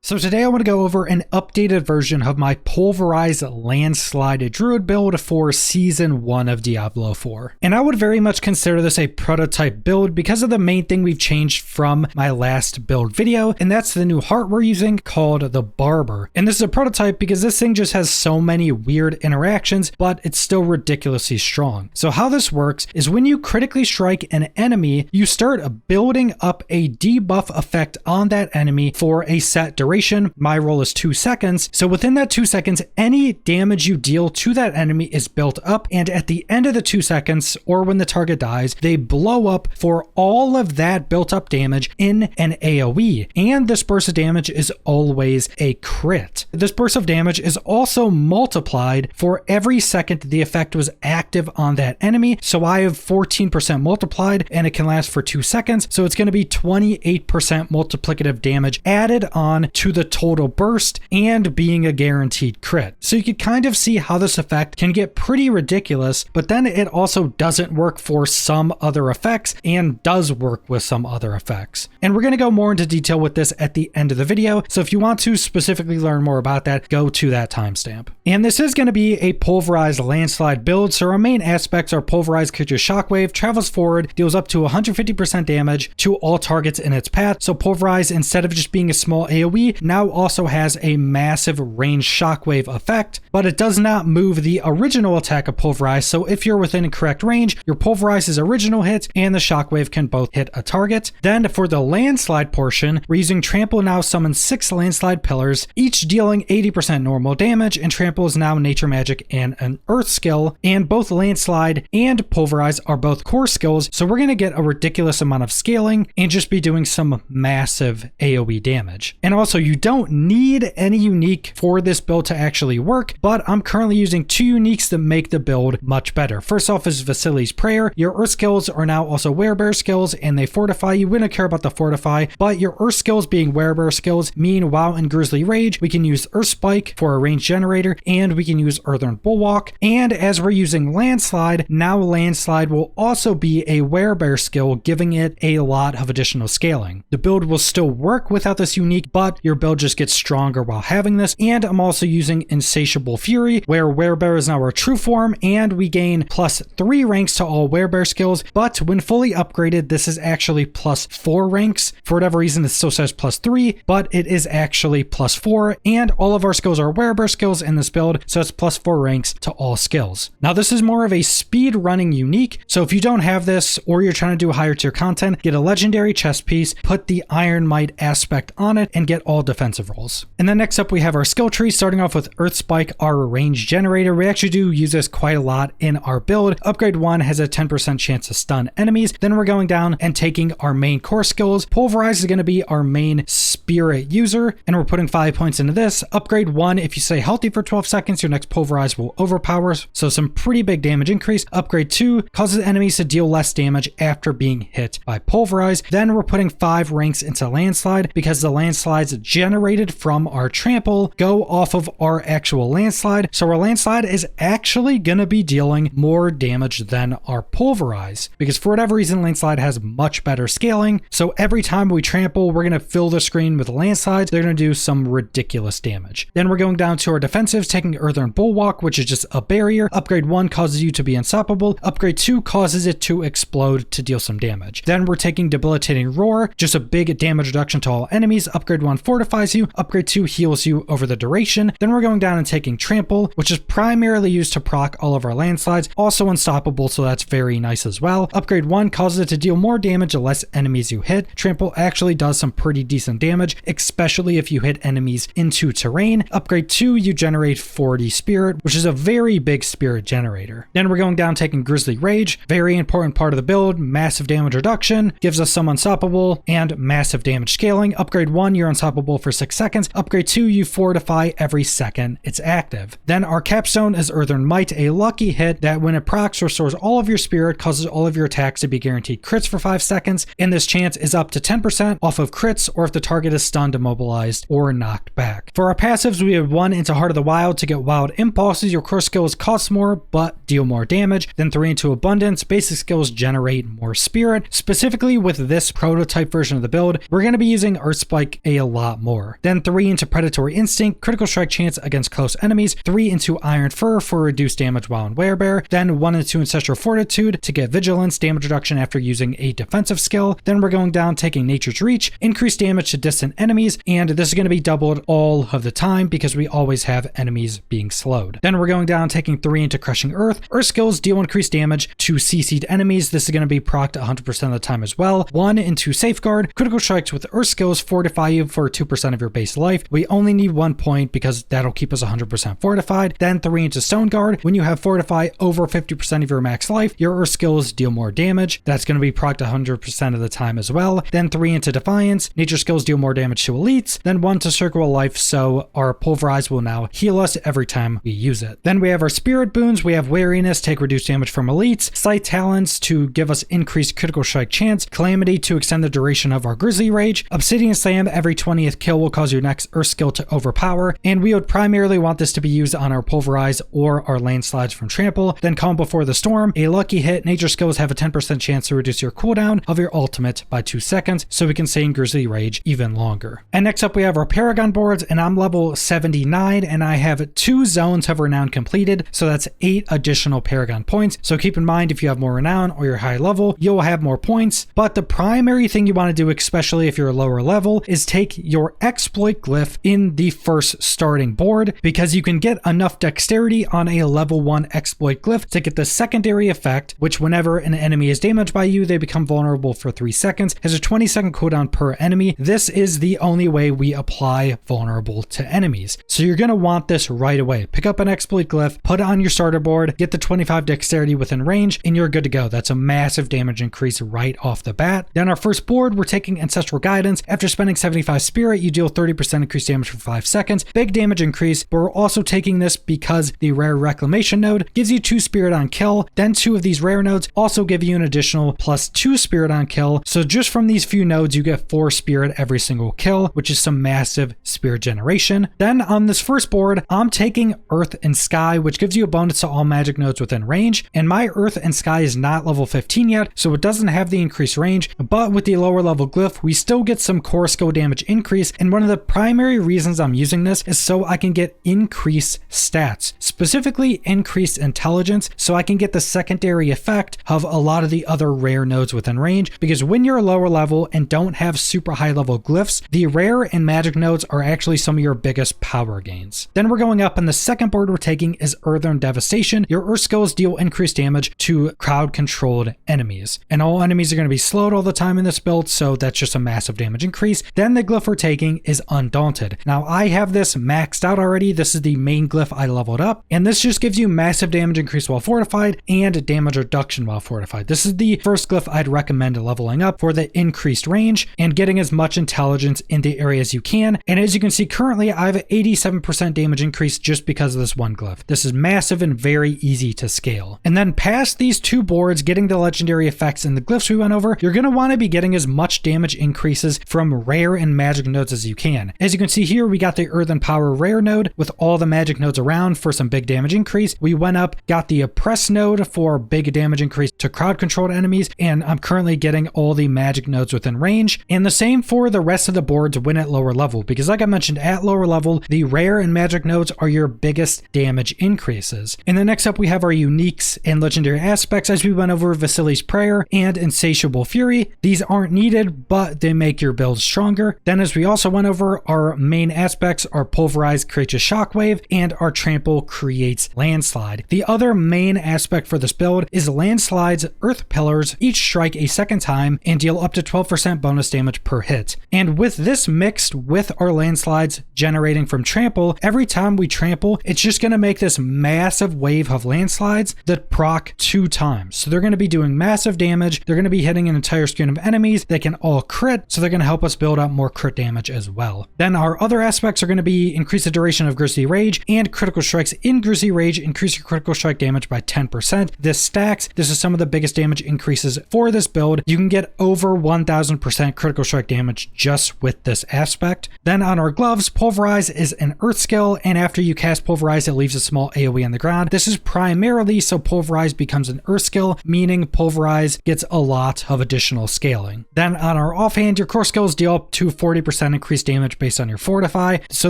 So today I want to go over an updated version of my pulverized landslide druid build for season 1 of Diablo 4. And I would very much consider this a prototype build because of the main thing we've changed from my last build video, and that's the new heart we're using called the Barber. And this is a prototype because this thing just has so many weird interactions, but it's still ridiculously strong. So how this works is when you critically strike an enemy, you start building up a debuff effect on that enemy for a set duration. My roll is 2 seconds. So within that 2 seconds, any damage you deal to that enemy is built up. And at the end of the 2 seconds, or when the target dies, they blow up for all of that built up damage in an AoE. And this burst of damage is always a crit. This burst of damage is also multiplied for every second the effect was active on that enemy. So I have 14% multiplied and it can last for 2 seconds. So it's going to be 28% multiplicative damage added on to the total burst and being a guaranteed crit. So you can kind of see how this effect can get pretty ridiculous, but then it also doesn't work for some other effects and does work with some other effects. And we're going to go more into detail with this at the end of the video. So if you want to specifically learn more about that, go to that timestamp. And this is going to be a pulverized landslide build. So our main aspects are pulverized creature shockwave, travels forward, deals up to 150% damage to all targets in its path. So pulverized, instead of just being a small AoE, now also has a massive range shockwave effect, but it does not move the original attack of pulverized. So if you're within correct range, your pulverized's original hit and the shockwave can both hit a target. Then for the landslide portion, we're using trample now summons 6 landslide pillars, each dealing 80% normal damage, and trample is now nature magic and an earth skill, and both landslide and pulverize are both core skills. So we're going to get a ridiculous amount of scaling and just be doing some massive AoE damage. And also you don't need any unique for this build to actually work, but I'm currently using 2 uniques that make the build much better. First off is Vasili's Prayer. Your earth skills are now also werebear skills and they fortify you. We don't care about the fortify, but your earth skills being werebear skills mean while in Grizzly Rage, we can use Earth Spike for a range generator and we can use Earthern Bulwark. And as we're using Landslide, now Landslide will also be a werebear skill, giving it a lot of additional scaling. The build will still work without this unique, but your build just gets stronger while having this. And I'm also using Insatiable Fury, where werebear is now our true form and we gain +3 ranks to all werebear skills, but when fully upgraded this is actually +4 ranks. For whatever reason it still says +3, but it is actually +4, and all of our skills are werebear skills in this build, so it's +4 ranks to all skills. Now this is more of a speed running unique, so if you don't have this or you're trying to do higher tier content, get a legendary chest piece, put the Iron Might aspect on it, and get all defensive rolls. And then next up we have our skill tree, starting off with Earth Spike, our range generator. We actually do use this quite a lot in our build. Upgrade 1 has a 10% chance to stun enemies. Then we're going down and taking our main core skills. Pulverize is going to be our main spirit user, and we're putting 5 points into this. Upgrade 1, if you stay healthy for 12 seconds, your next pulverize will overpower, so some pretty big damage increase. Upgrade 2 causes enemies to deal less damage after being hit by pulverize. Then we're putting 5 ranks into landslide because the landslides generated from our trample go off of our actual landslide. So our landslide is actually going to be dealing more damage than our pulverize because for whatever reason landslide has much better scaling. So every time we trample, we're going to fill the screen with landslides. They're going to do some ridiculous damage. Then we're going down to our defensives, taking Earthern Bulwark, which is just a barrier. Upgrade 1 causes you to be unstoppable. Upgrade 2 causes it to explode to deal some damage. Then we're taking Debilitating Roar, just a big damage reduction to all enemies. Upgrade 1 fortifies you. Upgrade 2 heals you over the duration. Then we're going down and taking Trample, which is primarily used to proc all of our landslides. Also unstoppable, so that's very nice as well. Upgrade 1 causes it to deal more damage the less enemies you hit. Trample actually does some pretty decent damage, especially if you hit enemies into terrain. Upgrade 2, you generate 40 spirit, which is a very big spirit generator. Then we're going down taking Grizzly Rage, very important part of the build. Massive damage reduction, gives us some unstoppable and massive damage scaling. Upgrade 1, you're unstoppable for 6 seconds. Upgrade 2, you fortify every second it's active. Then our capstone is Earthern Might, a lucky hit that when it procs restores all of your spirit, causes all of your attacks to be guaranteed crits for 5 seconds, and this chance is up to 10% off of crits or if the target is stunned, immobilized, or knocked back. For our passives, we have 1 into Heart of the Wild to get Wild Impulses. Your core skills cost more but deal more damage. Then 3 into Abundance. Basic skills generate more spirit. Specifically with this prototype version of the build, we're going to be using Earth Spike a lot lot more. Then 3 into Predatory Instinct, critical strike chance against close enemies, 3 into Iron Fur for reduced damage while in Werebear, then 1 into Ancestral Fortitude to get Vigilance, damage reduction after using a defensive skill. Then we're going down taking Nature's Reach, increased damage to distant enemies, and this is going to be doubled all of the time because we always have enemies being slowed. Then we're going down taking 3 into Crushing Earth. Earth skills deal increased damage to CC'd enemies. This is going to be procced 100% of the time as well. 1 into Safeguard, critical strikes with Earth skills fortify you for 2% of your base life. We only need 1 point because that'll keep us 100% fortified. Then 3 into Stone Guard, when you have Fortify over 50% of your max life, your Earth skills deal more damage. That's going to be procced 100% of the time as well. Then 3 into Defiance, nature skills deal more damage to elites. Then 1 to Circle of Life, so our Pulverize will now heal us every time we use it. Then we have our Spirit Boons. We have Wariness, take reduced damage from elites, Sight Talents to give us increased critical strike chance, Calamity to extend the duration of our Grizzly Rage, Obsidian Slam, every 20th kill will cause your next Earth skill to overpower, and we would primarily want this to be used on our Pulverize or our Landslides from Trample. Then Calm Before the Storm, a lucky hit, nature skills have a 10% chance to reduce your cooldown of your ultimate by 2 seconds, so we can stay in Grizzly Rage even longer. And next up we have our Paragon Boards, and I'm level 79, and I have 2 zones of Renown completed, so that's 8 additional Paragon points. So keep in mind, if you have more Renown or you're high level, you'll have more points, but the primary thing you want to do, especially if you're a lower level, is take your exploit glyph in the first starting board, because you can get enough dexterity on a level 1 exploit glyph to get the secondary effect, which whenever an enemy is damaged by you, they become vulnerable for 3 seconds, has a 20-second cooldown per enemy. This is the only way we apply vulnerable to enemies. So you're going to want this right away. Pick up an exploit glyph, put it on your starter board, get the 25 dexterity within range, and you're good to go. That's a massive damage increase right off the bat. Then our first board, we're taking Ancestral Guidance. After spending 75 Spirit, you deal 30% increased damage for 5 seconds. Big damage increase, but we're also taking this because the rare Reclamation node gives you 2 Spirit on kill. Then 2 of these rare nodes also give you an additional plus 2 Spirit on kill. So just from these few nodes, you get 4 Spirit every single kill, which is some massive Spirit generation. Then on this first board, I'm taking Earth and Sky, which gives you a bonus to all magic nodes within range. And my Earth and Sky is not level 15 yet, so it doesn't have the increased range, but with the lower level glyph, we still get some core skill damage increase. And one of the primary reasons I'm using this is so I can get increased stats, specifically increased intelligence, so I can get the secondary effect of a lot of the other rare nodes within range, because when you're lower level and don't have super high level glyphs, the rare and magic nodes are actually some of your biggest power gains. Then we're going up, and the second board we're taking is Earthern Devastation. Your Earth skills deal increased damage to crowd controlled enemies, and all enemies are going to be slowed all the time in this build, so that's just a massive damage increase. Then the glyph we're taking is Undaunted. Now I have this maxed out already. This is the main glyph I leveled up, and this just gives you massive damage increase while fortified and damage reduction while fortified. This is the first glyph I'd recommend leveling up for the increased range and getting as much intelligence in the area as you can. And as you can see, currently I have 87% damage increase just because of this one glyph. This is massive and very easy to scale. And then past these 2 boards, getting the legendary effects and the glyphs we went over, you're going to want to be getting as much damage increases from rare and magic nodes as you can. As you can see here, we got the Earth and Power rare node with all the magic nodes around for some big damage increase. We went up, got the Oppress node for big damage increase to crowd controlled enemies, and I'm currently getting all the magic nodes within range. And the same for the rest of the boards when at lower level, because like I mentioned, at lower level, the rare and magic nodes are your biggest damage increases. And then next up, we have our uniques and legendary aspects, as we went over Vasili's Prayer and Insatiable Fury. These aren't needed, but they make your build stronger. Then as we also went over, our main aspects are Pulverize creates a shockwave, and our Trample creates Landslide. The other main aspect for this build is Landslide's Earth Pillars each strike a second time and deal up to 12% bonus damage per hit. And with this mixed with our Landslides generating from Trample, every time we trample, it's just going to make this massive wave of Landslides that proc 2 times. So they're going to be doing massive damage. They're going to be hitting an entire screen of enemies. They can all crit, so they're going to help us build up more crit damage as well. Then our other aspects are going to be increase the duration of Grizzly Rage and critical strikes in Grizzly Rage, increase your critical strike damage by 10%. This stacks. This is some of the biggest damage increases for this build. You can get over 1000% critical strike damage just with this aspect. Then on our gloves, Pulverize is an earth skill, and after you cast Pulverize, it leaves a small AoE on the ground. This is primarily so Pulverize becomes an earth skill, meaning Pulverize gets a lot of additional scaling. Then on our offhand, your core skills deal up to 40% 10% increased damage based on your fortify. So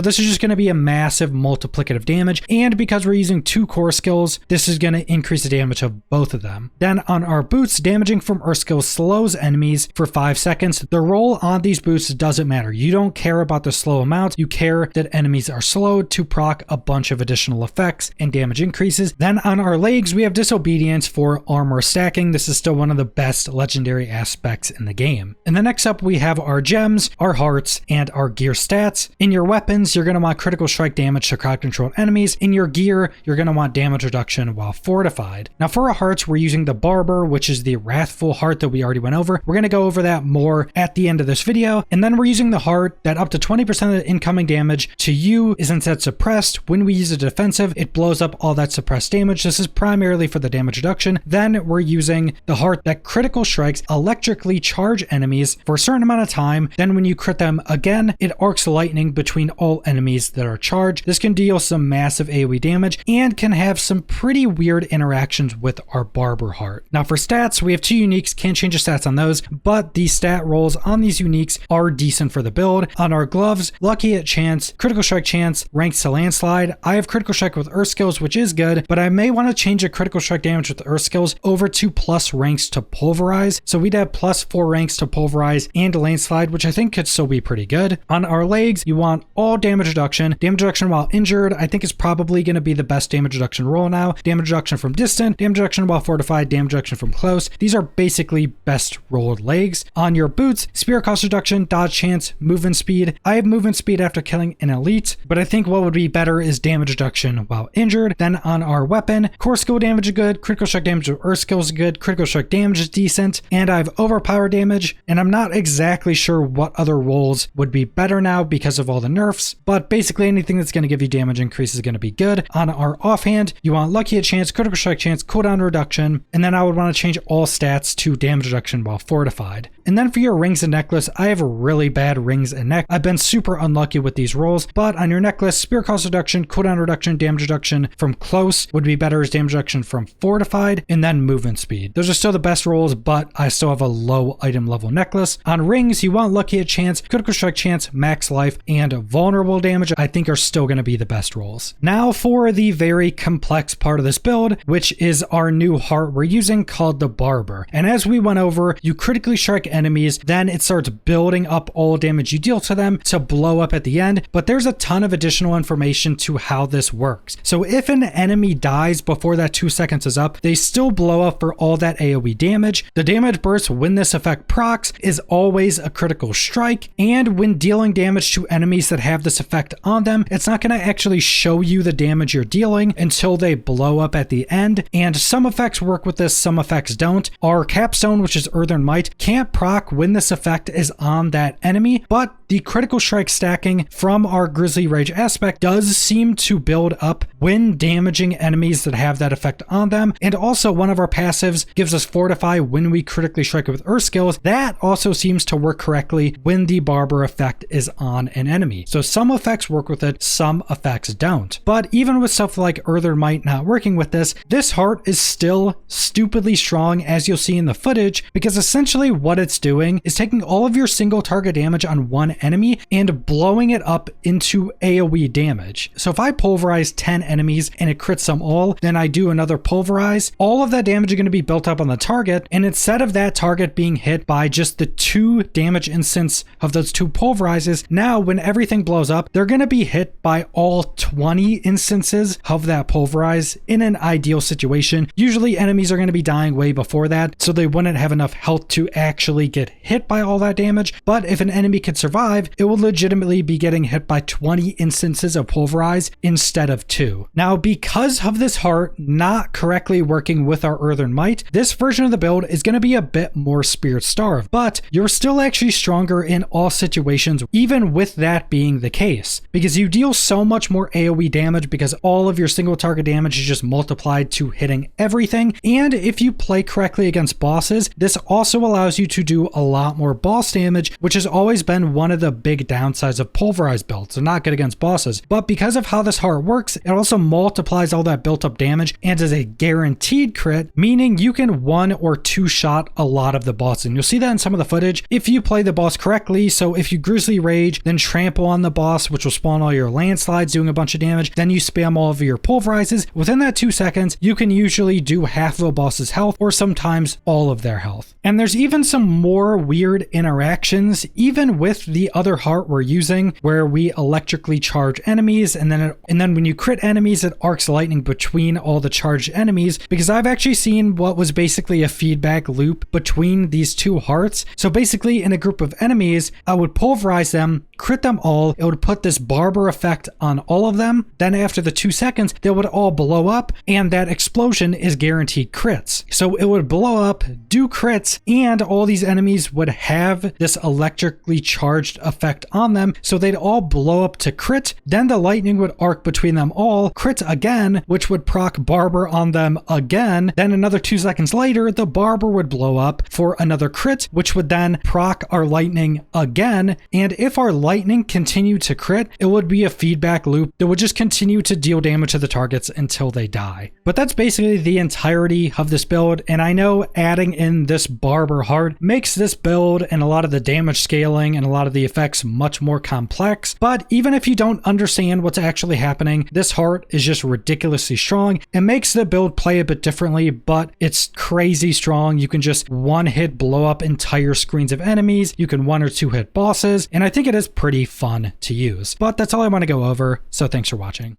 this is just going to be a massive multiplicative damage. And because we're using 2 core skills, this is going to increase the damage of both of them. Then on our boots, damaging from earth skills slows enemies for 5 seconds. The roll on these boots doesn't matter. You don't care about the slow amount. You care that enemies are slowed to proc a bunch of additional effects and damage increases. Then on our legs, we have disobedience for armor stacking. This is still one of the best legendary aspects in the game. And then next up, we have our gems, our hearts, and our gear stats. In your weapons, you're going to want critical strike damage to crowd controlled enemies. In your gear, you're going to want damage reduction while fortified. Now for our hearts, we're using the Barber, which is the Wrathful heart that we already went over. We're going to go over that more at the end of this video. And then we're using the heart that up to 20% of the incoming damage to you is instead suppressed. When we use a defensive, it blows up all that suppressed damage. This is primarily for the damage reduction. Then we're using the heart that critical strikes electrically charge enemies for a certain amount of time. Then when you crit them again, it arcs lightning between all enemies that are charged. This can deal some massive AoE damage and can have some pretty weird interactions with our Barber heart. Now for stats, we have 2 uniques, can't change the stats on those, but the stat rolls on these uniques are decent for the build. On our gloves, lucky at chance, critical strike chance, ranks to landslide. I have critical strike with earth skills, which is good, but I may want to change a critical strike damage with earth skills over to plus ranks to pulverize. So we'd have plus 4 ranks to pulverize and landslide, which I think could still be pretty good. On our legs, you want all damage reduction. Damage reduction while injured, I think is probably going to be the best damage reduction roll now. Damage reduction from distant, damage reduction while fortified, damage reduction from close. These are basically best rolled legs. On your boots, spear cost reduction, dodge chance, movement speed. I have movement speed after killing an elite, but I think what would be better is damage reduction while injured. Then on our weapon, core skill damage is good, critical strike damage with earth skills is good, critical strike damage is decent, and I have overpower damage, and I'm not exactly sure what other rolls would be better now because of all the nerfs, but basically anything that's going to give you damage increase is going to be good. On our offhand, you want lucky at chance, critical strike chance, cooldown reduction, and then I would want to change all stats to damage reduction while fortified. And then for your rings and necklace, I have really bad rings and neck. I've been super unlucky with these rolls, but on your necklace, spear cost reduction, cooldown reduction, damage reduction from close would be better as damage reduction from fortified, and then movement speed. Those are still the best rolls, but I still have a low item level necklace. On rings, you want lucky at chance, critical strike chance, max life, and vulnerable damage, I think are still going to be the best rolls. Now for the very complex part of this build, which is our new heart we're using called the Barber. And as we went over, you critically strike enemies, then it starts building up all damage you deal to them to blow up at the end, but there's a ton of additional information to how this works. So if an enemy dies before that 2 seconds is up, they still blow up for all that AoE damage. The damage burst when this effect procs is always a critical strike, and when dealing damage to enemies that have this effect on them, it's not going to actually show you the damage you're dealing until they blow up at the end, and some effects work with this, some effects don't. Our capstone, which is Earthen Might, can't proc when this effect is on that enemy, but the critical strike stacking from our Grizzly Rage aspect does seem to build up when damaging enemies that have that effect on them, and also one of our passives gives us Fortify when we critically strike with Earth skills. That also seems to work correctly when the Barber effect is on an enemy. So some effects work with it, some effects don't. But even with stuff like Earthen Might not working with this heart is still stupidly strong, as you'll see in the footage, because essentially what it's doing is taking all of your single target damage on one enemy and blowing it up into AoE damage. So if I pulverize 10 enemies and it crits them all, then I do another pulverize, all of that damage is going to be built up on the target, and instead of that target being hit by just the 2 damage instance of those 2 pulverizes, now when everything blows up, they're going to be hit by all 20 instances of that pulverize in an ideal situation. Usually enemies are going to be dying way before that, so they wouldn't have enough health to actually get hit by all that damage, but if an enemy could survive, it will legitimately be getting hit by 20 instances of pulverize instead of 2. Now, because of this heart not correctly working with our Earthen Might, this version of the build is going to be a bit more spirit starved, but you're still actually stronger in all situations, even with that being the case, because you deal so much more AoE damage because all of your single target damage is just multiplied to hitting everything. And if you play correctly against bosses, this also allows you to do a lot more boss damage, which has always been one of of the big downsides of pulverized builds. They're not good against bosses, but because of how this heart works, it also multiplies all that built up damage and is a guaranteed crit, meaning you can 1 or 2 shot a lot of the boss. And you'll see that in some of the footage if you play the boss correctly. So if you Grizzly Rage, then trample on the boss, which will spawn all your landslides doing a bunch of damage, then you spam all of your pulverizes. Within that 2 seconds, you can usually do half of a boss's health or sometimes all of their health. And there's even some more weird interactions, even with the other heart we're using, where we electrically charge enemies, and then when you crit enemies, it arcs lightning between all the charged enemies, because I've actually seen what was basically a feedback loop between these 2 hearts. So basically, in a group of enemies, I would pulverize them, crit them all, it would put this Barber effect on all of them, then after the 2 seconds, they would all blow up, and that explosion is guaranteed crits. So it would blow up, do crits, and all these enemies would have this electrically charged effect on them, so they'd all blow up to crit, then the lightning would arc between them all, crit again, which would proc Barber on them again, then another 2 seconds later, the Barber would blow up for another crit, which would then proc our lightning again, and if our lightning continued to crit, it would be a feedback loop that would just continue to deal damage to the targets until they die. But that's basically the entirety of this build, and I know adding in this Barber heart makes this build and a lot of the damage scaling and a lot of the effects much more complex, but even if you don't understand what's actually happening, this heart is just ridiculously strong. It makes the build play a bit differently, but it's crazy strong. You can just 1-hit blow up entire screens of enemies, you can 1 or 2 hit bosses, and I think it is pretty fun to use. But that's all I want to go over, so thanks for watching.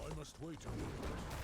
I must wait a minute.